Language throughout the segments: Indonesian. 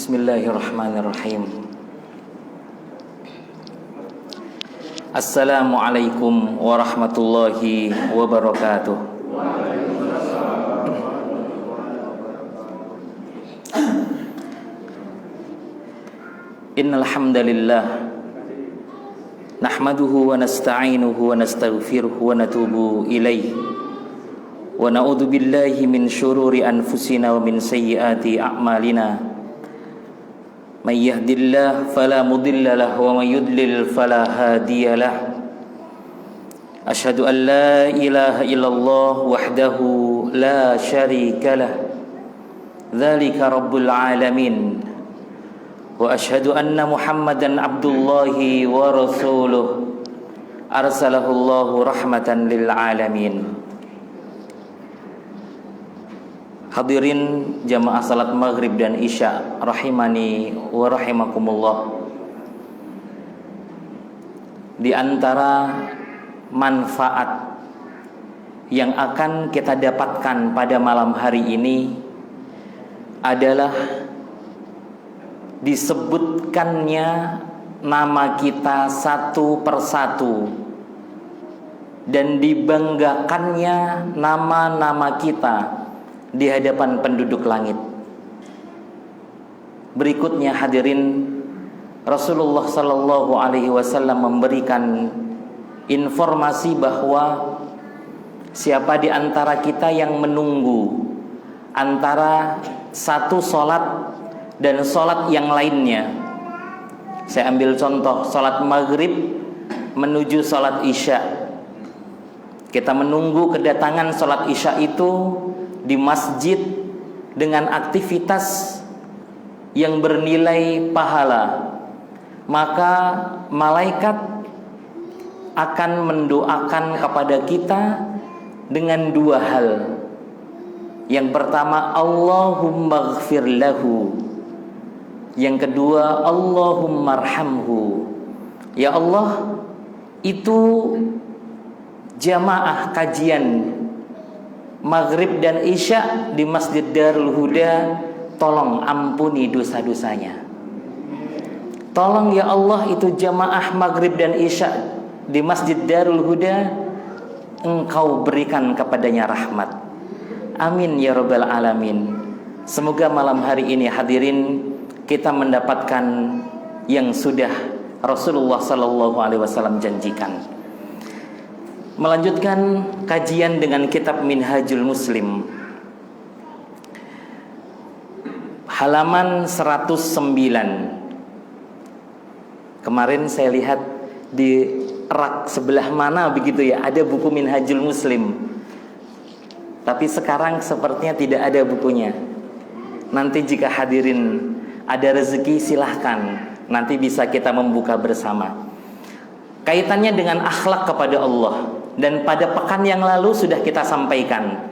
Bismillahirrahmanirrahim. Assalamualaikum warahmatullahi wabarakatuh. Innal hamdalillah nahmaduhu wa nasta'inuhu wa nastaghfiruhu wa natubu ilaihi wa na'udzu billahi min syururi anfusina wa min sayyiati a'malina. May yahdihillahu fala mudilla lahu wa may yudlil fala hadiya lahu. Asyhadu an la ilaha illallah wahdahu la syarika lahu. Dzalika rabbul alamin. Wa asyhadu anna Muhammadan abdullahi wa rasuluh. Arsalahu Allahu rahmatan lil alamin. Hadirin jamaah salat maghrib dan isya rahimani wa rahimakumullah. Di antara manfaat yang akan kita dapatkan pada malam hari ini adalah disebutkannya nama kita satu persatu dan dibanggakannya nama-nama kita di hadapan penduduk langit. Berikutnya hadirin, Rasulullah sallallahu alaihi wasallam memberikan informasi bahwa siapa di antara kita yang menunggu antara satu solat dan solat yang lainnya. Saya ambil contoh solat maghrib menuju solat isya. Kita menunggu kedatangan solat isya itu di masjid dengan aktivitas yang bernilai pahala, maka malaikat akan mendoakan kepada kita dengan dua hal. Yang pertama, Allahumma ighfir lahu. Yang kedua, Allahumma arhamhu. Ya Allah, itu jamaah kajian maghrib dan isya di Masjid Darul Huda, tolong ampuni dosa-dosanya. Tolong ya Allah, itu jamaah maghrib dan isya di Masjid Darul Huda, Engkau berikan kepadanya rahmat. Amin ya rabbal alamin. Semoga malam hari ini hadirin kita mendapatkan yang sudah Rasulullah sallallahu alaihi wasallam janjikan. Melanjutkan kajian dengan kitab Minhajul Muslim, halaman 109. Kemarin saya lihat di rak sebelah mana begitu ya, ada buku Minhajul Muslim. Tapi sekarang sepertinya tidak ada bukunya. Nanti jika hadirin ada rezeki silahkan, nanti bisa kita membuka bersama. Kaitannya dengan akhlak kepada Allah. Dan pada pekan yang lalu sudah kita sampaikan,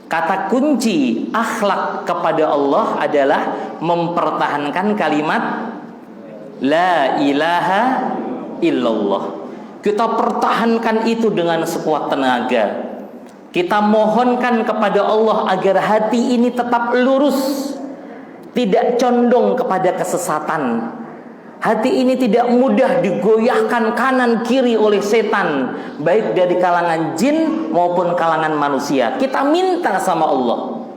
kata kunci akhlak kepada Allah adalah mempertahankan kalimat La ilaha illallah. Kita pertahankan itu dengan sekuat tenaga. Kita mohonkan kepada Allah agar hati ini tetap lurus, tidak condong kepada kesesatan. Hati ini tidak mudah digoyahkan kanan kiri oleh setan, baik dari kalangan jin maupun kalangan manusia. Kita minta sama Allah.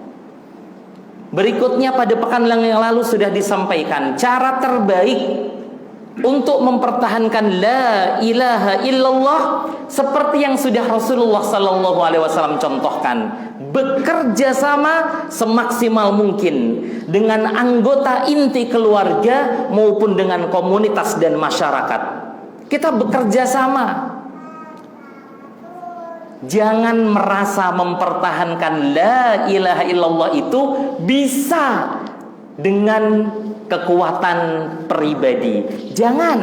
Berikutnya pada pekan yang lalu sudah disampaikan cara terbaik untuk mempertahankan la ilaha illallah seperti yang sudah Rasulullah sallallahu alaihi wasallam contohkan. Bekerja sama semaksimal mungkin dengan anggota inti keluarga maupun dengan komunitas dan masyarakat. Kita bekerja sama. Jangan merasa mempertahankan la ilaha illallah itu bisa dengan kekuatan pribadi. Jangan.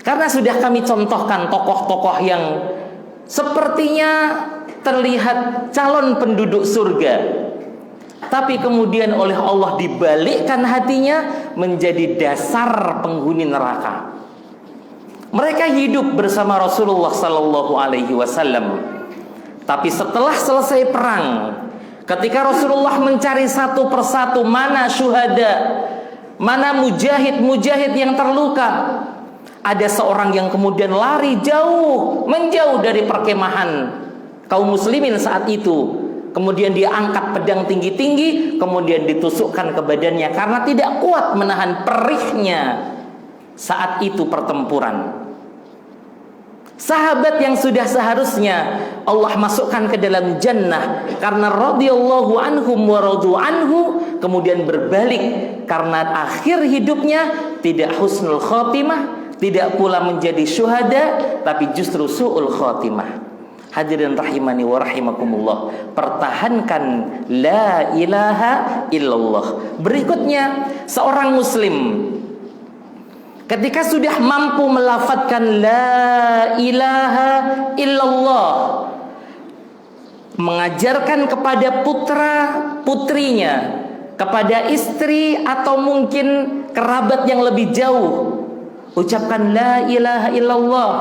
Karena sudah kami contohkan tokoh-tokoh yang sepertinya terlihat calon penduduk surga, tapi kemudian oleh Allah dibalikkan hatinya menjadi dasar penghuni neraka. Mereka hidup bersama Rasulullah sallallahu alaihi wasallam, tapi setelah selesai perang, Ketika Rasulullah mencari satu persatu mana syuhada, mana mujahid-mujahid yang terluka, ada seorang yang kemudian lari menjauh dari perkemahan kaum muslimin saat itu. Kemudian dia angkat pedang tinggi-tinggi, kemudian ditusukkan ke badannya karena tidak kuat menahan perihnya saat itu pertempuran. Sahabat yang sudah seharusnya Allah masukkan ke dalam jannah karena radhiyallahu anhum wa radu anhu, kemudian berbalik karena akhir hidupnya tidak husnul khotimah, tidak pula menjadi syuhada, tapi justru su'ul khotimah. Hadirin rahimani wa rahimakumullah, pertahankan la ilaha illallah. Berikutnya, seorang muslim ketika sudah mampu melafadzkan la ilaha illallah, mengajarkan kepada putra putrinya, kepada istri atau mungkin kerabat yang lebih jauh, ucapkan la ilaha illallah.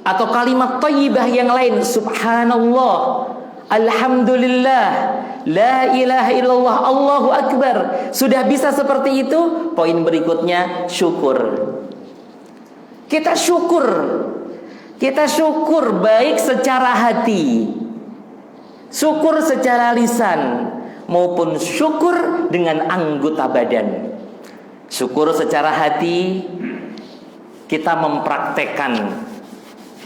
Atau kalimat thayyibah yang lain, subhanallah, alhamdulillah, la ilaha illallah, Allahu akbar. Sudah bisa seperti itu, poin berikutnya syukur. Kita syukur baik secara hati, syukur secara lisan, maupun syukur dengan anggota badan. Syukur secara hati, kita mempraktekkan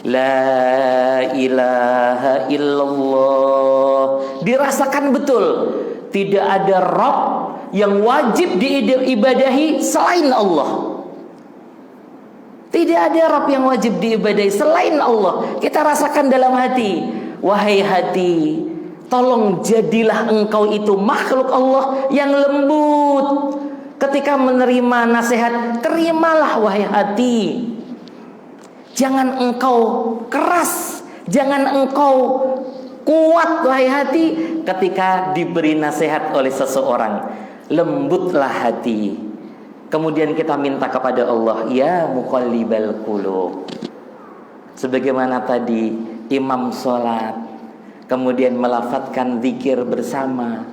la ilaha illallah, dirasakan betul tidak ada Rabb yang wajib diibadahi selain Allah. Tidak ada Rabb yang wajib diibadahi selain Allah. Kita rasakan dalam hati, wahai hati, tolong jadilah engkau itu makhluk Allah yang lembut. Ketika menerima nasihat, terimalah wahai hati. Jangan engkau keras, jangan engkau kuat wahai hati. Ketika diberi nasihat oleh seseorang, lembutlah hati. Kemudian kita minta kepada Allah, ya muqallibal qulub. Sebagaimana tadi imam sholat, kemudian melafadzkan zikir bersama,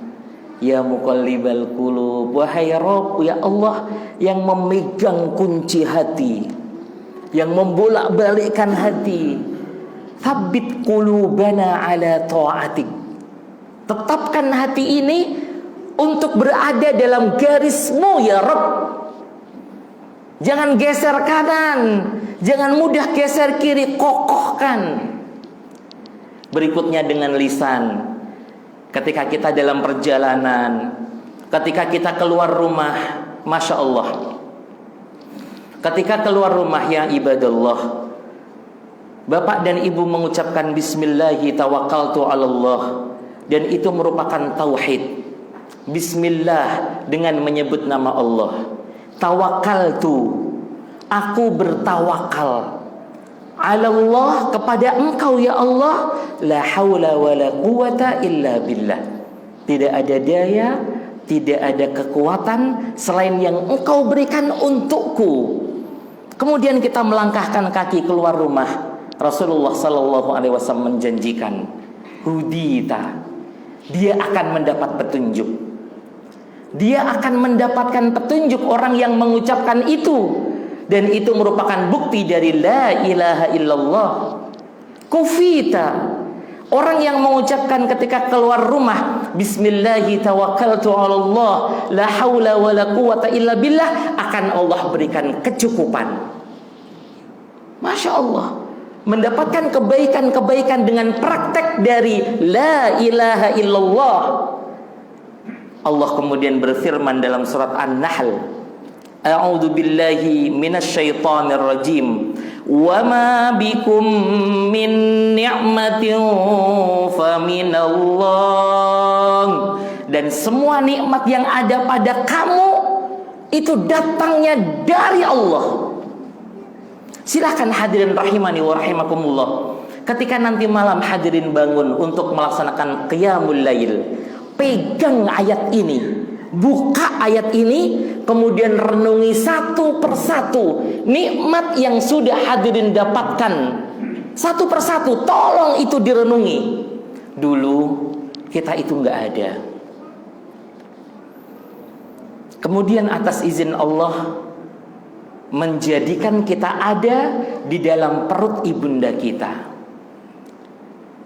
ya muqallibal qulub, wahai Rabb, ya Allah yang memegang kunci hati, yang membolak-balikkan hati, tsabbit qulubana ala ta'atik. Tetapkan hati ini untuk berada dalam garismu ya Rabb. Jangan geser kanan, jangan mudah geser kiri, kokohkan. Berikutnya dengan lisan. Ketika kita dalam perjalanan, ketika kita keluar rumah, Masya Allah, ketika keluar rumah ya ibadallah, bapak dan ibu mengucapkan bismillahi tawakkaltu 'alallah, dan itu merupakan tauhid. Bismillah dengan menyebut nama Allah. Tawakkaltu, aku bertawakal, 'alallah, kepada engkau ya Allah, la haula wala quwata illa billah. Tidak ada daya, tidak ada kekuatan selain yang engkau berikan untukku. Kemudian kita melangkahkan kaki keluar rumah. Rasulullah sallallahu alaihi wasallam menjanjikan, hudita, dia akan mendapat petunjuk. Dia akan mendapatkan petunjuk orang yang mengucapkan itu, dan itu merupakan bukti dari la ilaha illallah. Kufita, orang yang mengucapkan ketika keluar rumah bismillahi tawakkaltu 'alallah la haula wala quwata illa billah, akan Allah berikan kecukupan. Masya Allah, mendapatkan kebaikan-kebaikan dengan praktek dari la ilaha illallah. Allah kemudian berfirman dalam surat An-Nahl, a'udzu billahi minasyaitonir rajim, wa ma bikum min ni'matin faminallah, dan semua nikmat yang ada pada kamu itu datangnya dari Allah. Silahkan hadirin rahimani wa rahimakumullah, ketika nanti malam hadirin bangun untuk melaksanakan qiyamul lail, pegang ayat ini, buka ayat ini, kemudian renungi satu persatu nikmat yang sudah hadirin dapatkan. Satu persatu, tolong itu direnungi. Dulu kita itu nggak ada. Kemudian atas izin Allah menjadikan kita ada di dalam perut ibunda kita.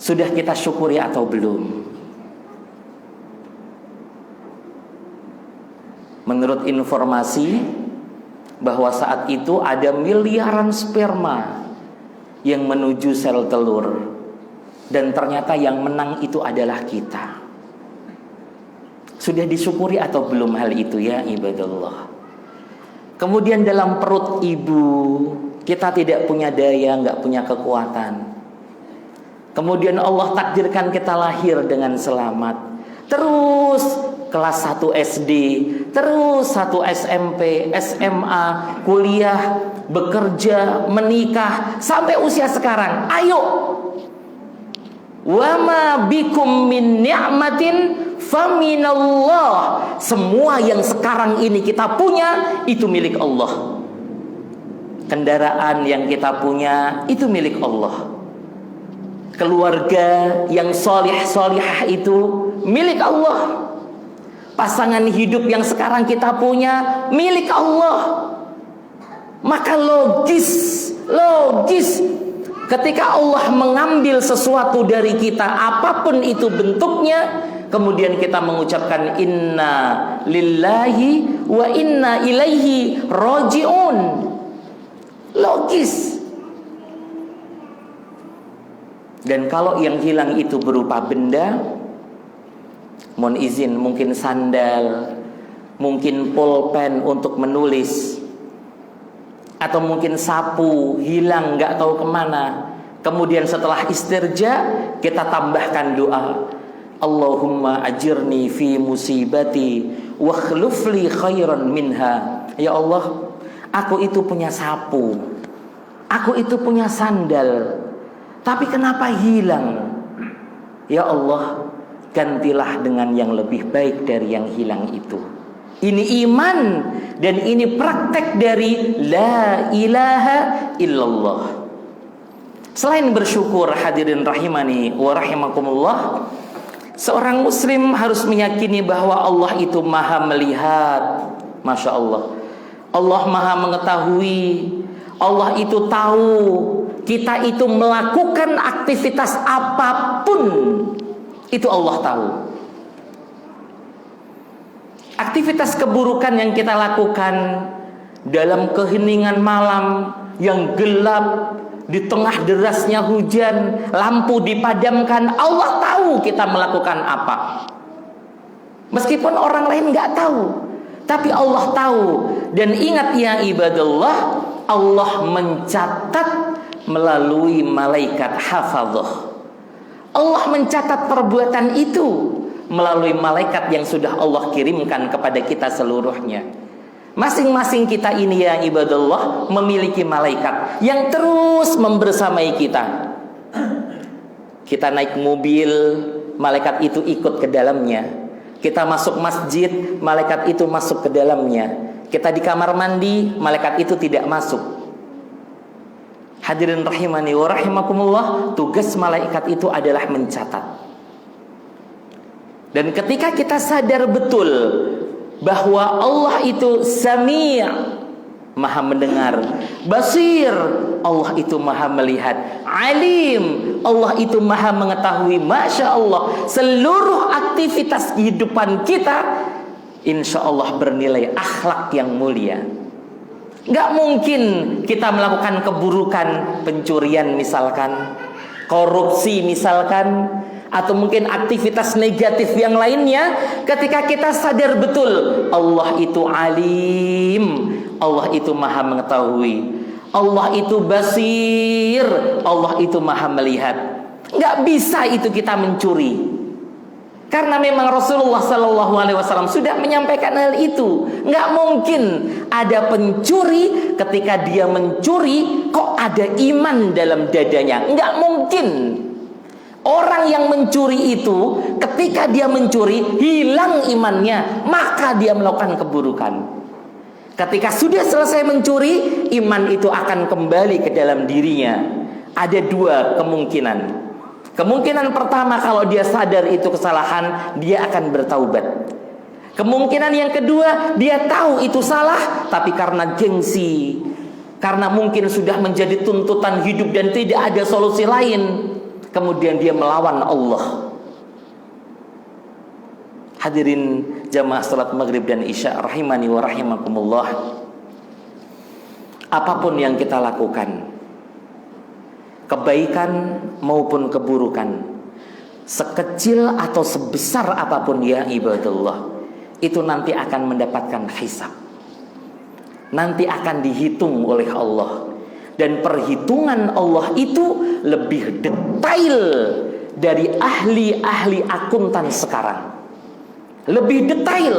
Sudah kita syukuri atau belum? Menurut informasi bahwa saat itu ada miliaran sperma yang menuju sel telur, dan ternyata yang menang itu adalah kita. Sudah disyukuri atau belum hal itu ya ibadallah? Kemudian dalam perut ibu kita tidak punya daya, nggak punya kekuatan. Kemudian Allah takdirkan kita lahir dengan selamat. Terus kelas 1 SD, terus 1 SMP, SMA, kuliah, bekerja, menikah, sampai usia sekarang. Ayo, wa ma bikum min ni'matin faminallah. Semua yang sekarang ini kita punya itu milik Allah. Kendaraan yang kita punya itu milik Allah. Keluarga yang solih-solihah itu milik Allah. Pasangan hidup yang sekarang kita punya milik Allah. Maka logis ketika Allah mengambil sesuatu dari kita, apapun itu bentuknya, kemudian kita mengucapkan inna lillahi wa inna ilaihi raji'un. Logis. Dan kalau yang hilang itu berupa benda, mohon izin, mungkin sandal, mungkin pulpen untuk menulis, atau mungkin sapu hilang nggak tahu kemana. Kemudian setelah istirja kita tambahkan doa, Allahumma ajirni fi musibati wa khlufli khairan minha. Ya Allah, aku itu punya sapu, aku itu punya sandal, tapi kenapa hilang? Ya Allah, gantilah dengan yang lebih baik dari yang hilang itu. Ini iman dan ini praktek dari la ilaha illallah. Selain bersyukur, hadirin rahimani wa rahimakumullah, seorang muslim harus meyakini bahwa Allah itu maha melihat. Masya Allah, Allah maha mengetahui. Allah itu tahu kita itu melakukan aktivitas apapun, itu Allah tahu. Aktivitas keburukan yang kita lakukan dalam keheningan malam yang gelap, di tengah derasnya hujan, lampu dipadamkan, Allah tahu kita melakukan apa. Meskipun orang lain nggak tahu, tapi Allah tahu. Dan ingat ya ibadallah, Allah mencatat melalui malaikat hafadzah. Allah mencatat perbuatan itu melalui malaikat yang sudah Allah kirimkan kepada kita seluruhnya. Masing-masing kita ini ya ibadallah memiliki malaikat yang terus membersamai kita. Kita naik mobil, malaikat itu ikut ke dalamnya. Kita masuk masjid, malaikat itu masuk ke dalamnya. Kita di kamar mandi, malaikat itu tidak masuk. Hadirin rahimani wa rahimakumullah, tugas malaikat itu adalah mencatat. Dan ketika kita sadar betul bahwa Allah itu Sami', maha mendengar, Basir, Allah itu maha melihat, Alim, Allah itu maha mengetahui, Masya Allah, seluruh aktivitas kehidupan kita insya Allah bernilai akhlak yang mulia. Gak mungkin kita melakukan keburukan, pencurian misalkan, korupsi misalkan, atau mungkin aktivitas negatif yang lainnya, ketika kita sadar betul Allah itu alim, Allah itu maha mengetahui, Allah itu basir, Allah itu maha melihat. Gak bisa itu kita mencuri, karena memang Rasulullah SAW sudah menyampaikan hal itu. Nggak mungkin ada pencuri ketika dia mencuri kok ada iman dalam dadanya. Nggak mungkin. Orang yang mencuri itu ketika dia mencuri hilang imannya, maka dia melakukan keburukan. Ketika sudah selesai mencuri, iman itu akan kembali ke dalam dirinya. Ada dua kemungkinan. Kemungkinan pertama kalau dia sadar itu kesalahan, dia akan bertaubat. Kemungkinan yang kedua, dia tahu itu salah, tapi karena gengsi, karena mungkin sudah menjadi tuntutan hidup dan tidak ada solusi lain, kemudian dia melawan Allah. Hadirin jamaah salat maghrib dan isya rahimani wa rahimakumullah. Apapun yang kita lakukan, kebaikan maupun keburukan, sekecil atau sebesar apapun ya ibadallah, itu nanti akan mendapatkan hisab. Nanti akan dihitung oleh Allah. Dan perhitungan Allah itu lebih detail dari ahli-ahli akuntan sekarang. Lebih detail.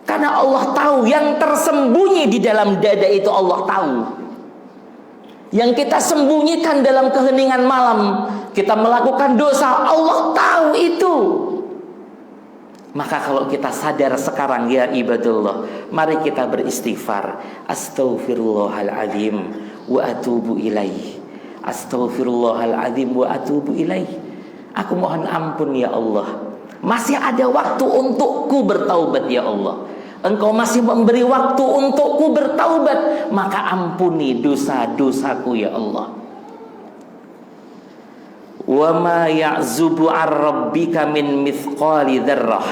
Karena Allah tahu yang tersembunyi di dalam dada itu, Allah tahu. Yang kita sembunyikan dalam keheningan malam, kita melakukan dosa, Allah tahu itu. Maka kalau kita sadar sekarang ya ibadallah, mari kita beristighfar. Astaghfirullahaladzim wa atubu ilaih. Astaghfirullahaladzim wa atubu ilaih. Aku mohon ampun ya Allah. Masih ada waktu untukku bertaubat ya Allah. Engkau masih memberi waktu untukku bertaubat, maka ampuni dosa-dosaku ya Allah. Wa ma ya'zubu 'an rabbika min mithqali dzarrah.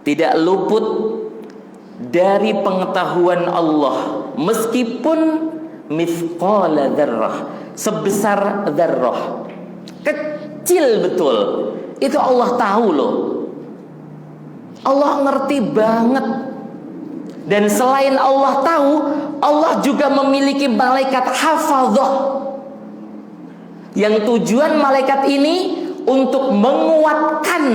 Tidak luput dari pengetahuan Allah meskipun mithqala dzarrah, sebesar dzarrah. Kecil betul. Itu Allah tahu loh. Allah ngerti banget. Dan selain Allah tahu, Allah juga memiliki malaikat hafadzah. Yang tujuan malaikat ini untuk menguatkan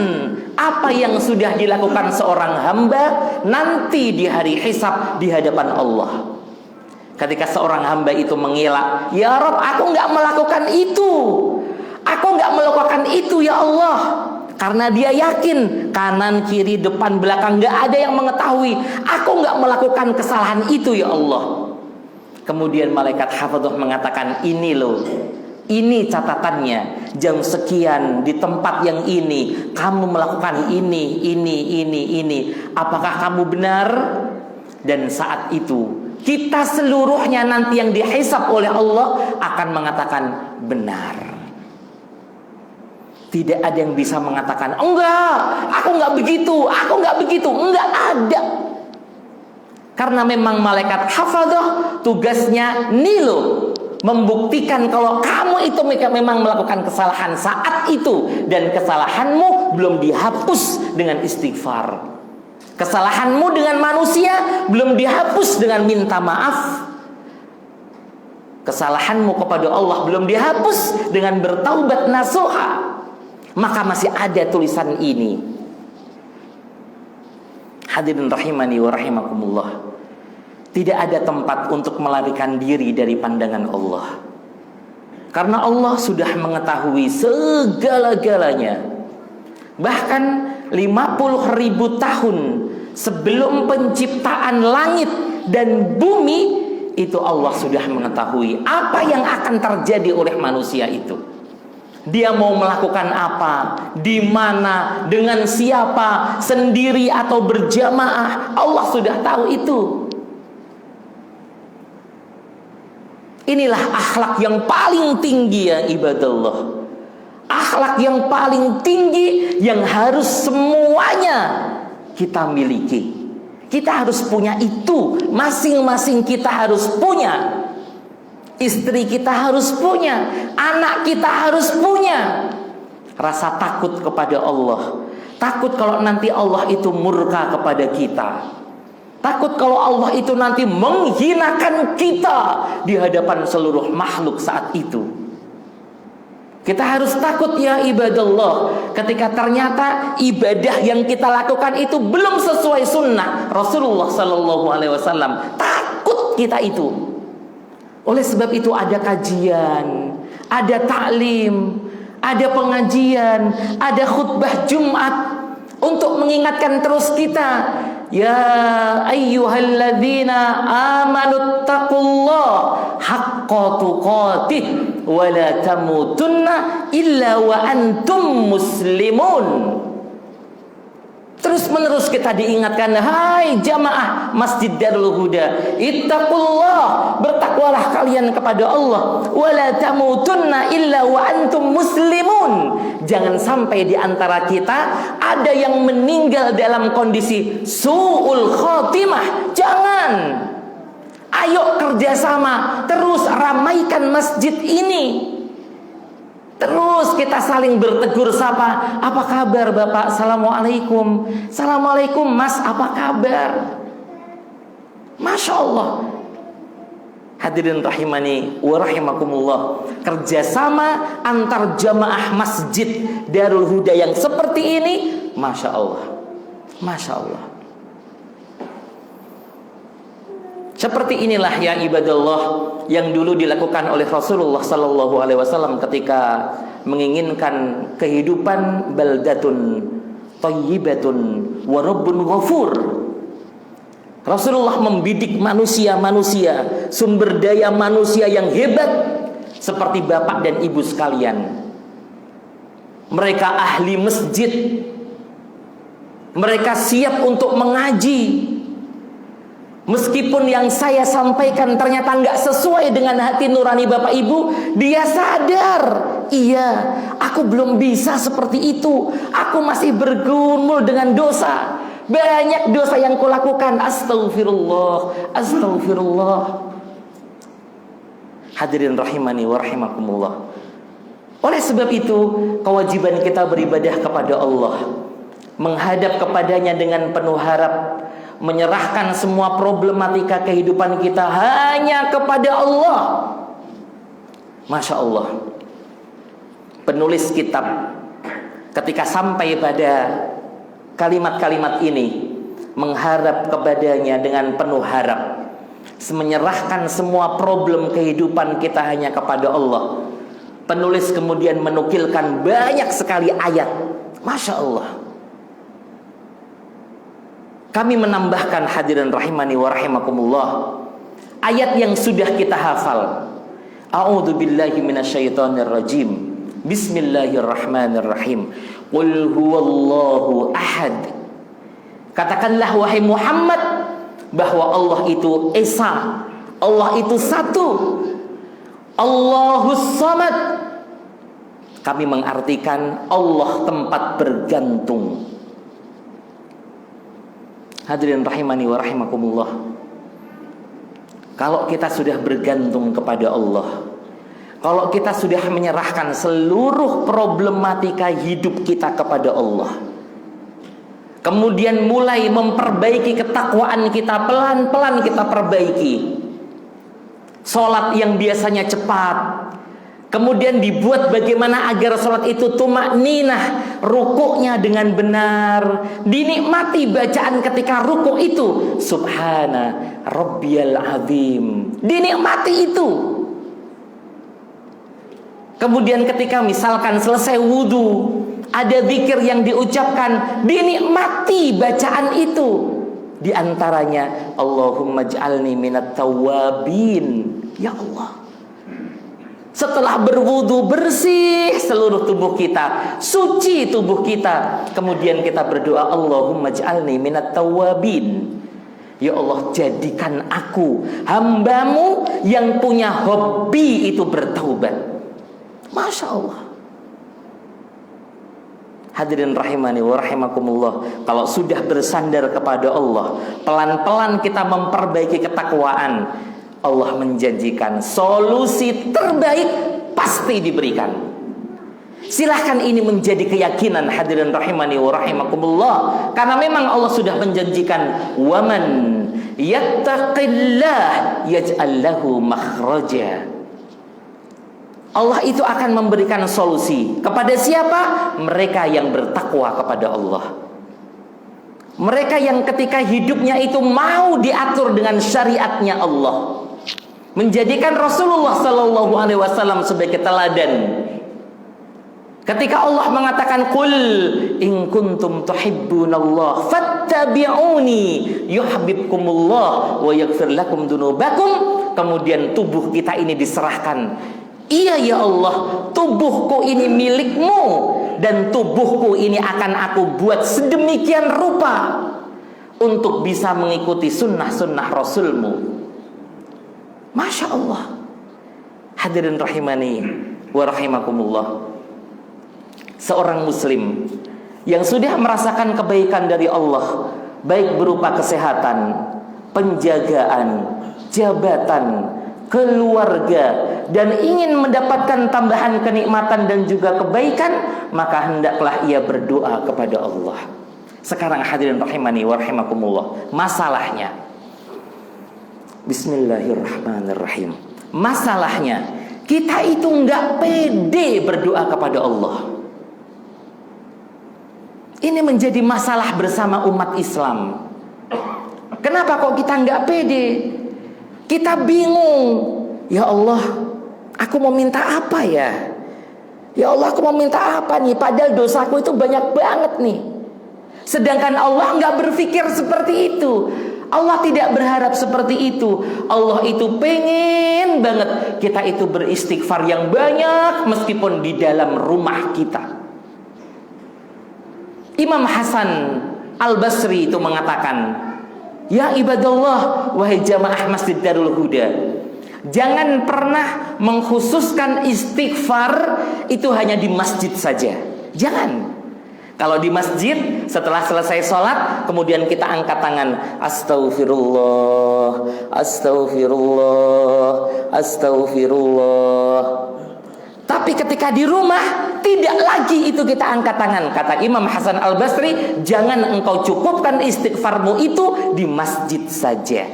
apa yang sudah dilakukan seorang hamba nanti di hari hisab di hadapan Allah. Ketika seorang hamba itu mengelak, ya Rabb, aku nggak melakukan itu, aku nggak melakukan itu ya Allah. Karena dia yakin kanan, kiri, depan, belakang nggak ada yang mengetahui, aku nggak melakukan kesalahan itu ya Allah. Kemudian malaikat hafadzah mengatakan, ini loh, ini catatannya, jam sekian di tempat yang ini kamu melakukan ini. Apakah kamu benar? Dan saat itu kita seluruhnya nanti yang dihisab oleh Allah akan mengatakan benar. Tidak ada yang bisa mengatakan enggak, aku nggak begitu, aku nggak begitu. Enggak ada. Karena memang malaikat hafadzah tugasnya nilo, membuktikan kalau kamu itu memang melakukan kesalahan saat itu, dan kesalahanmu belum dihapus dengan istighfar. Kesalahanmu dengan manusia belum dihapus dengan minta maaf. Kesalahanmu kepada Allah belum dihapus dengan bertaubat nasuha. Maka masih ada tulisan ini. Hadirin rahimani wa rahimakumullah. Tidak ada tempat untuk melarikan diri dari pandangan Allah. Karena Allah sudah mengetahui segala-galanya. Bahkan 50.000 tahun sebelum penciptaan langit dan bumi, itu Allah sudah mengetahui apa yang akan terjadi oleh manusia itu. Dia mau melakukan apa, di mana, dengan siapa, sendiri atau berjamaah, Allah sudah tahu itu. Inilah akhlak yang paling tinggi ya ibadallah. Akhlak yang paling tinggi yang harus semuanya kita miliki. Kita harus punya itu, masing-masing kita harus punya. Istri kita harus punya, anak kita harus punya. Rasa takut kepada Allah. Takut kalau nanti Allah itu murka kepada kita. Takut kalau Allah itu nanti menghinakan kita di hadapan seluruh makhluk saat itu. Kita harus takut ya ibadallah, ketika ternyata ibadah yang kita lakukan itu belum sesuai sunnah Rasulullah Sallallahu Alaihi Wasallam. Takut kita itu. Oleh sebab itu ada kajian, ada taklim, ada pengajian, ada khutbah Jumat untuk mengingatkan terus kita. Ya ayyuhalladzina amanu taqullah haqqa haqqa tuqatih wa la tamutunna illa wa antum muslimun. Terus menerus kita diingatkan, hai jamaah Masjid Darul Huda, ittaqullah, bertakwalah kalian kepada Allah, wala tamutunna illa wa antum muslimun. Jangan sampai di antara kita ada yang meninggal dalam kondisi su'ul khotimah. Jangan. Ayo kerjasama, terus ramaikan masjid ini. Terus kita saling bertegur sapa. Apa kabar Bapak? Assalamualaikum. Assalamualaikum Mas, apa kabar? Masya Allah. Hadirin rahimani wa rahimakumullah. Kerjasama antar jamaah Masjid Darul Huda yang seperti ini, Masya Allah. Masya Allah. Seperti inilah ya ibadallah yang dulu dilakukan oleh Rasulullah sallallahu alaihi wasallam ketika menginginkan kehidupan baldatun thayyibatun wa rabbun ghafur. Rasulullah membidik manusia-manusia, sumber daya manusia yang hebat seperti bapak dan ibu sekalian. Mereka ahli masjid. Mereka siap untuk mengaji. Meskipun yang saya sampaikan ternyata nggak sesuai dengan hati nurani bapak ibu, dia sadar, iya, aku belum bisa seperti itu. Aku masih bergumul dengan dosa. Banyak dosa yang kulakukan. Astaghfirullah, astaghfirullah. Hadirin rahimani wa rahimakumullah. Oleh sebab itu, kewajiban kita beribadah kepada Allah, menghadap kepadanya dengan penuh harap, menyerahkan semua problematika kehidupan kita hanya kepada Allah. Masya Allah. Penulis kitab ketika sampai pada kalimat-kalimat ini, mengharap kepadanya dengan penuh harap, menyerahkan semua problem kehidupan kita hanya kepada Allah. Penulis kemudian menukilkan banyak sekali ayat. Masya Allah. Kami menambahkan hadirin rahimani wa rahimakumullah ayat yang sudah kita hafal. A'udzu billahi minasyaitonir rajim. Bismillahirrahmanirrahim. Qul huwallahu ahad. Katakanlah wahai Muhammad bahwa Allah itu esa, Allah itu satu. Allahus samad. Kami mengartikan Allah tempat bergantung. Hadirin rahimani wa rahimakumullah. Kalau kita sudah bergantung kepada Allah, kalau kita sudah menyerahkan seluruh problematika hidup kita kepada Allah, kemudian mulai memperbaiki ketakwaan kita, pelan-pelan kita perbaiki. Sholat yang biasanya cepat, kemudian dibuat bagaimana agar sholat itu tumakninah, rukuknya dengan benar, dinikmati bacaan ketika rukuk itu, subhana rabbiyal azim, dinikmati itu. Kemudian ketika misalkan selesai wudhu, ada zikir yang diucapkan, dinikmati bacaan itu. Di antaranya Allahumma ij'alni minat tawwabin. Ya Allah, setelah berwudu bersih seluruh tubuh kita, suci tubuh kita, kemudian kita berdoa Allahumma ij'alni minat tawwabin. Ya Allah, jadikan aku hambamu yang punya hobi itu bertaubat. Masya Allah. Hadirin rahimani wa rahimakumullah. Kalau sudah bersandar kepada Allah, pelan-pelan kita memperbaiki ketakwaan, Allah menjanjikan solusi terbaik pasti diberikan. Silahkan ini menjadi keyakinan hadirin rahimani wa rahimakumullah. Karena memang Allah sudah menjanjikan, waman yattaqillah yaj'al lahu makhraja. Allah itu akan memberikan solusi kepada siapa? Mereka yang bertakwa kepada Allah. Mereka yang ketika hidupnya itu mau diatur dengan syariatnya Allah, menjadikan Rasulullah Sallallahu Alaihi Wasallam sebagai teladan. Ketika Allah mengatakan, "Qul in kuntum tuhibbunallah fattabi'uni yuhibbukumullah wa yaghfir lakum dzunubakum kemudian tubuh kita ini diserahkan. Iya ya Allah, tubuhku ini milikmu, dan tubuhku ini akan aku buat sedemikian rupa untuk bisa mengikuti sunnah-sunnah Rasulmu. Masya Allah. Hadirin rahimani wa rahimakumullah. Seorang muslim yang sudah merasakan kebaikan dari Allah, baik berupa kesehatan, penjagaan, jabatan, keluarga, dan ingin mendapatkan tambahan kenikmatan dan juga kebaikan, maka hendaklah ia berdoa kepada Allah. Sekarang hadirin rahimani wa rahimakumullah, masalahnya, bismillahirrahmanirrahim, masalahnya kita itu nggak pede berdoa kepada Allah. Ini menjadi masalah bersama umat Islam. Kenapa kok kita nggak pede? Kita bingung. Ya Allah, aku mau minta apa ya? Ya Allah, aku mau minta apa nih? Padahal dosaku itu banyak banget nih. Sedangkan Allah nggak berpikir seperti itu. Allah tidak berharap seperti itu. Allah itu pengen banget kita itu beristighfar yang banyak, meskipun di dalam rumah kita. Imam Hasan Al-Basri itu mengatakan, ya ibadallah, wahai jamaah Masjid Darul Huda, jangan pernah mengkhususkan istighfar itu hanya di masjid saja. Jangan. Kalau di masjid, setelah selesai sholat, kemudian kita angkat tangan, astaghfirullah, astaghfirullah, astaghfirullah. Tapi ketika di rumah, tidak lagi itu kita angkat tangan. Kata Imam Hasan Al-Basri, jangan engkau cukupkan istighfarmu itu di masjid saja.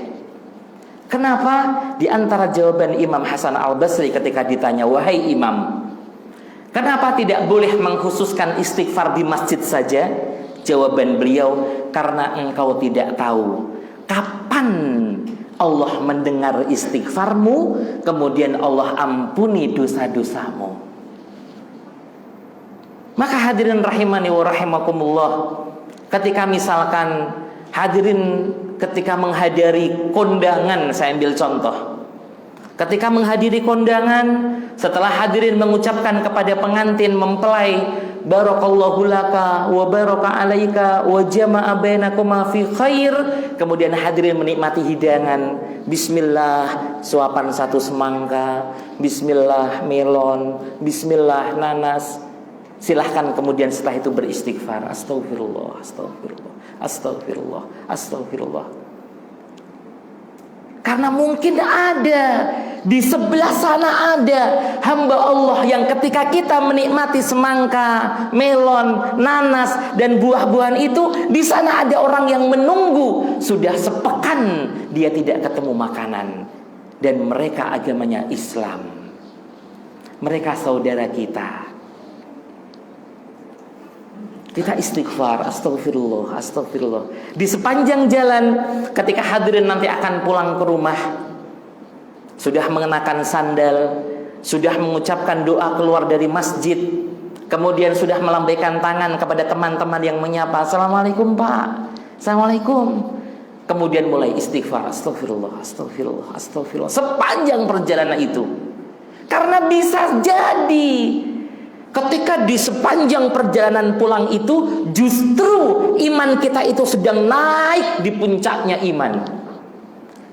Kenapa? Di antara jawaban Imam Hasan Al-Basri ketika ditanya, wahai imam, kenapa tidak boleh mengkhususkan istighfar di masjid saja? Jawaban beliau, karena engkau tidak tahu kapan Allah mendengar istighfarmu, kemudian Allah ampuni dosa-dosamu. Maka hadirin rahimani wa rahimakumullah, ketika misalkan hadirin ketika menghadiri kondangan, saya ambil contoh. Ketika menghadiri kondangan, setelah hadirin mengucapkan kepada pengantin mempelai, barakallahu laka wa baraka alaika wa jama'a bainakuma fi khair, kemudian hadirin menikmati hidangan. Bismillah suapan satu semangka, bismillah melon, bismillah nanas. Silahkan kemudian setelah itu beristighfar, astagfirullah, astagfirullah, astagfirullah, astagfirullah. Karena mungkin ada di sebelah sana ada hamba Allah yang ketika kita menikmati semangka, melon, nanas, dan buah-buahan itu, di sana ada orang yang menunggu. Sudah sepekan dia tidak ketemu makanan, dan mereka agamanya Islam. Mereka saudara kita. Kita istighfar, astagfirullah, astagfirullah. Di sepanjang jalan ketika hadirin nanti akan pulang ke rumah, sudah mengenakan sandal, sudah mengucapkan doa keluar dari masjid, kemudian sudah melambaikan tangan kepada teman-teman yang menyapa, assalamualaikum Pak, assalamualaikum. Kemudian mulai istighfar, astagfirullah, astagfirullah, astagfirullah, sepanjang perjalanan itu. Karena bisa jadi ketika di sepanjang perjalanan pulang itu, justru iman kita itu sedang naik di puncaknya iman.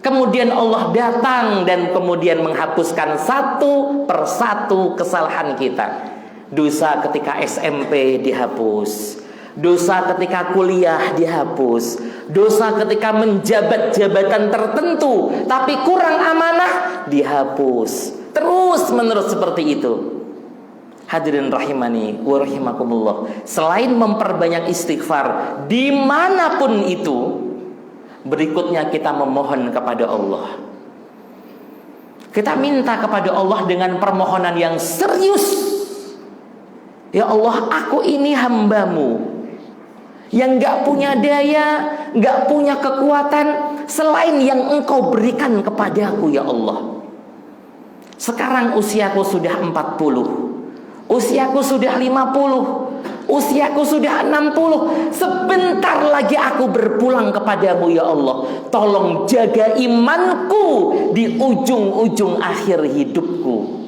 Kemudian Allah datang dan kemudian menghapuskan satu persatu kesalahan kita. Dosa ketika SMP dihapus, dosa ketika kuliah dihapus, dosa ketika menjabat jabatan tertentu tapi kurang amanah dihapus. Terus menerus seperti itu. Hadirin rahimani wa rahimakumullah, selain memperbanyak istighfar dimanapun itu, berikutnya kita memohon kepada Allah. Kita minta kepada Allah dengan permohonan yang serius. Ya Allah, aku ini hambamu yang gak punya daya, gak punya kekuatan selain yang engkau berikan kepadaku ya Allah. Sekarang usiaku sudah 40, usiaku sudah 50, Usiaku sudah 60. Sebentar lagi aku berpulang kepadamu ya Allah. Tolong jaga imanku di ujung-ujung akhir hidupku.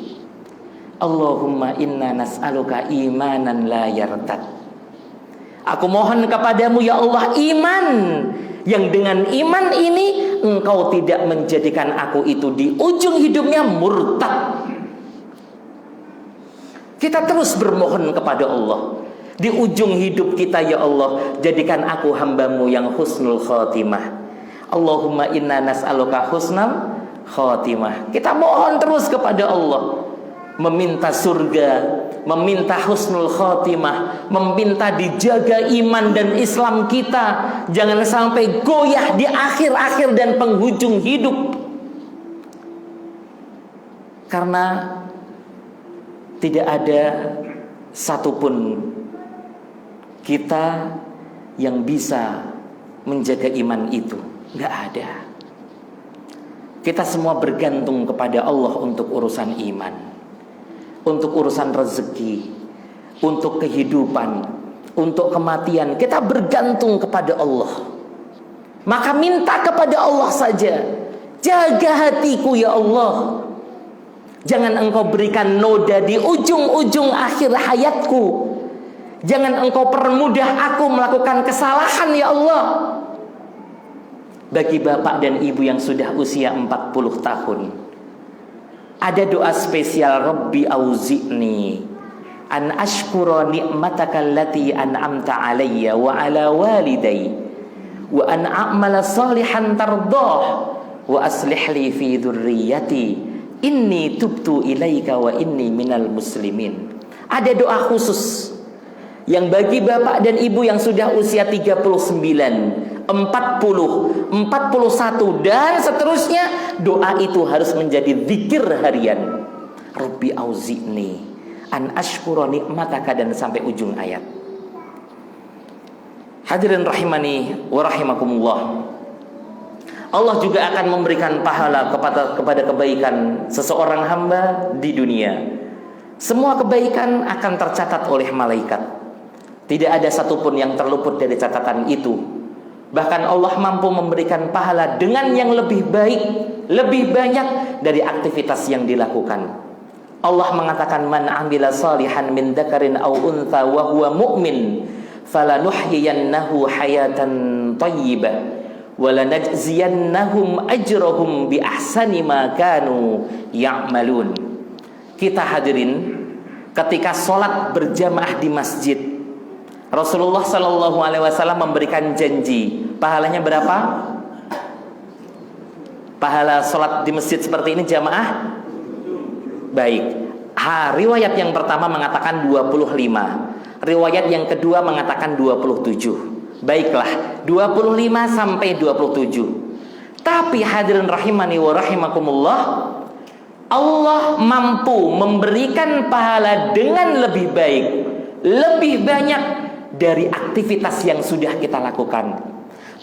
Allahumma inna nas'aluka imanan la yartad. Aku mohon kepadamu ya Allah iman, yang dengan iman ini Engkau tidak menjadikan aku itu di ujung hidupnya murtad. Kita terus bermohon kepada Allah. Di ujung hidup kita ya Allah, jadikan aku hambamu yang husnul khotimah. Allahumma inna nas'aluka husnul khotimah. Kita mohon terus kepada Allah, meminta surga, meminta husnul khotimah, meminta dijaga iman dan Islam kita, jangan sampai goyah di akhir-akhir dan penghujung hidup. Karena tidak ada satupun kita yang bisa menjaga iman itu. Nggak ada. Kita semua bergantung kepada Allah untuk urusan iman, untuk urusan rezeki, untuk kehidupan, untuk kematian. Kita bergantung kepada Allah. Maka minta kepada Allah saja. Jaga hatiku ya Allah. Jangan Engkau berikan noda di ujung-ujung akhir hayatku. Jangan Engkau permudah aku melakukan kesalahan ya Allah. Bagi bapak dan ibu yang sudah usia 40 tahun, ada doa spesial, Rabbi auzi'ni an ashkura ni'mataka allati an'amta alayya wa ala walidayya wa an a'mala salihan tardah wa aslih li fi dzurriyyati inni tubtu ilaika wa inni minal muslimin. Ada doa khusus yang bagi bapak dan ibu yang sudah usia 39, 40, 41 dan seterusnya, doa itu harus menjadi zikir harian. Rabbi auzi'ni an ashkura ni'mataka dan sampai ujung ayat. Hadirin rahimani wa rahimakumullah. Allah juga akan memberikan pahala kepada kebaikan seseorang hamba di dunia. Semua kebaikan akan tercatat oleh malaikat. Tidak ada satupun yang terluput dari catatan itu. Bahkan Allah mampu memberikan pahala dengan yang lebih baik, lebih banyak dari aktivitas yang dilakukan. Allah mengatakan, man amila salihan min dzakarin aw untha wa huwa mu'min falanuhyiyannahu hayatan thayyibah wa lanajziyannahum ajrahum bi ahsani ma kanu ya'malun. Kita hadirin, ketika sholat berjamaah di masjid, Rasulullah Shallallahu Alaihi Wasallam memberikan janji, pahalanya berapa? Pahala sholat di masjid seperti ini jamaah? Baik. Riwayat yang pertama mengatakan 25. Riwayat yang kedua mengatakan 27. Baiklah, 25 sampai 27. Tapi hadirin rahimani wa rahimakumullah, Allah mampu memberikan pahala dengan lebih baik, lebih banyak dari aktivitas yang sudah kita lakukan.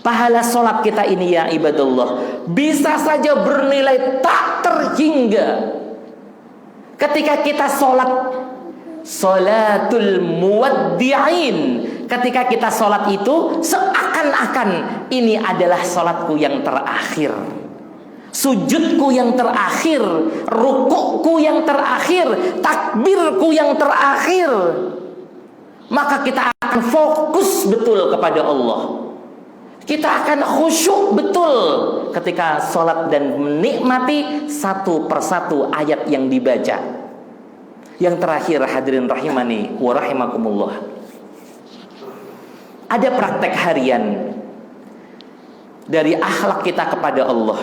Pahala sholat kita ini ya ibadallah bisa saja bernilai tak terhingga. Ketika kita sholat sholatul muwaddi'in, ketika kita sholat itu seakan-akan ini adalah sholatku yang terakhir, sujudku yang terakhir, rukukku yang terakhir, takbirku yang terakhir. Maka kita akan fokus betul kepada Allah. Kita akan khusyuk betul ketika sholat dan menikmati satu persatu ayat yang dibaca. Yang terakhir hadirin rahimani wa rahimakumullah, ada praktek harian dari akhlak kita kepada Allah.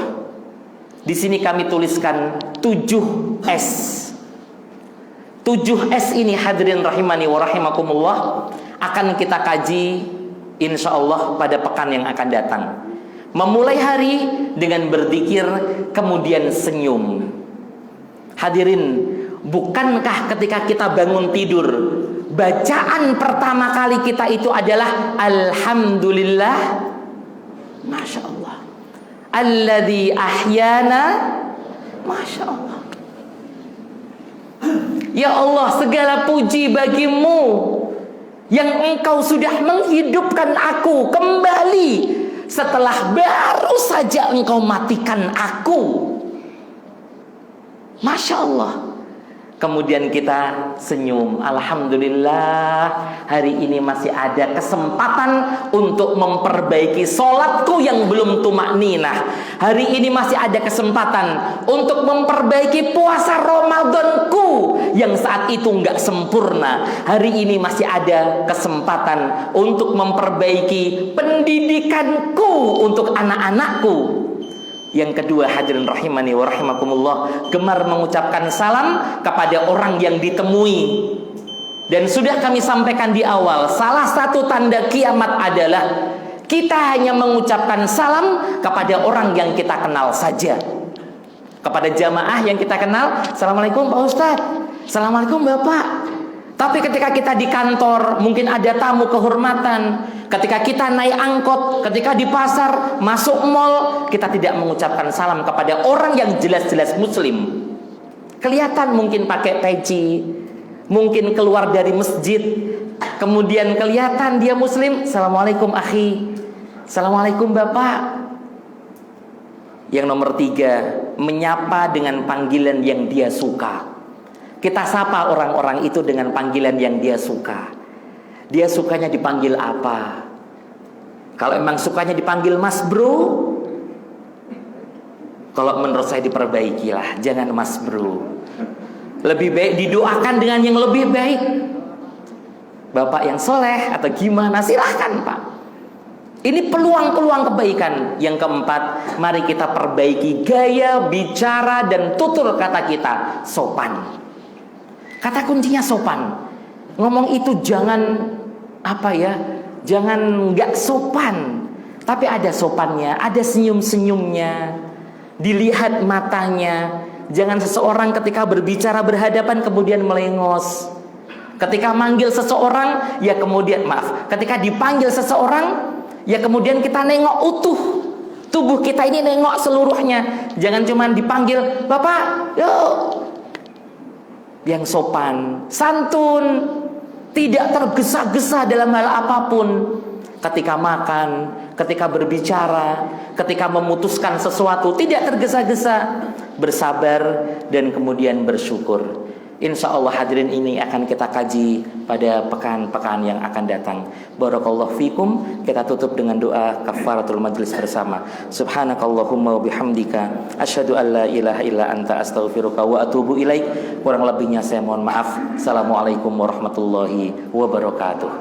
Di sini kami tuliskan 7S. 7S ini hadirin rahimani wa rahimakumullah akan kita kaji insyaallah pada pekan yang akan datang. Memulai hari dengan berzikir, kemudian senyum. Hadirin, bukankah ketika kita bangun tidur, bacaan pertama kali kita itu adalah alhamdulillah, masya Allah, alladzi ahyana, masya Allah. Ya Allah, segala puji bagimu yang engkau sudah menghidupkan aku kembali setelah baru saja engkau matikan aku. Masya Allah. Kemudian kita senyum, alhamdulillah hari ini masih ada kesempatan untuk memperbaiki sholatku yang belum tumakninah. Hari ini masih ada kesempatan untuk memperbaiki puasa Ramadanku yang saat itu nggak sempurna. Hari ini masih ada kesempatan untuk memperbaiki pendidikanku untuk anak-anakku. Yang kedua, hadirin rahimani wa rahimakumullah, gemar mengucapkan salam kepada orang yang ditemui. Dan sudah kami sampaikan di awal, salah satu tanda kiamat adalah kita hanya mengucapkan salam kepada orang yang kita kenal saja. Kepada jamaah yang kita kenal, assalamualaikum Pak Ustadz, assalamualaikum Bapak. Tapi ketika kita di kantor, mungkin ada tamu kehormatan. Ketika kita naik angkot, ketika di pasar, masuk mall, kita tidak mengucapkan salam kepada orang yang jelas-jelas muslim. Kelihatan mungkin pakai peci, mungkin keluar dari masjid, kemudian kelihatan dia muslim. Assalamualaikum akhi, assalamualaikum Bapak. Yang nomor 3, menyapa dengan panggilan yang dia suka. Kita sapa orang-orang itu dengan panggilan yang dia suka. Dia sukanya dipanggil apa? Kalau emang sukanya dipanggil Mas Bro, kalau menurut saya diperbaikilah, jangan Mas Bro. Lebih baik didoakan dengan yang lebih baik. Bapak yang soleh atau gimana, silahkan Pak. Ini peluang-peluang kebaikan. Yang keempat, mari kita perbaiki gaya bicara dan tutur kata kita sopan. Kata kuncinya sopan. Ngomong itu jangan jangan nggak sopan, tapi ada sopannya, ada senyum-senyumnya, dilihat matanya. Jangan seseorang ketika berbicara berhadapan kemudian melengos. Ketika manggil seseorang, ya kemudian ketika dipanggil seseorang, ya kemudian kita nengok utuh. Tubuh kita ini nengok seluruhnya. Jangan cuma dipanggil, Bapak, yuk. Yang sopan, santun, tidak tergesa-gesa dalam hal apapun. Ketika makan, ketika berbicara, ketika memutuskan sesuatu, tidak tergesa-gesa, bersabar dan kemudian bersyukur. Insya Allah hadirin ini akan kita kaji pada pekan-pekan yang akan datang. Barakallahu fikum. Kita tutup dengan doa kafaratul majlis bersama. Subhanakallahumma wa bihamdika asyhadu an la ilaha illa anta astaghfiruka wa atubu ilaik. Kurang lebihnya saya mohon maaf. Assalamualaikum warahmatullahi wabarakatuh.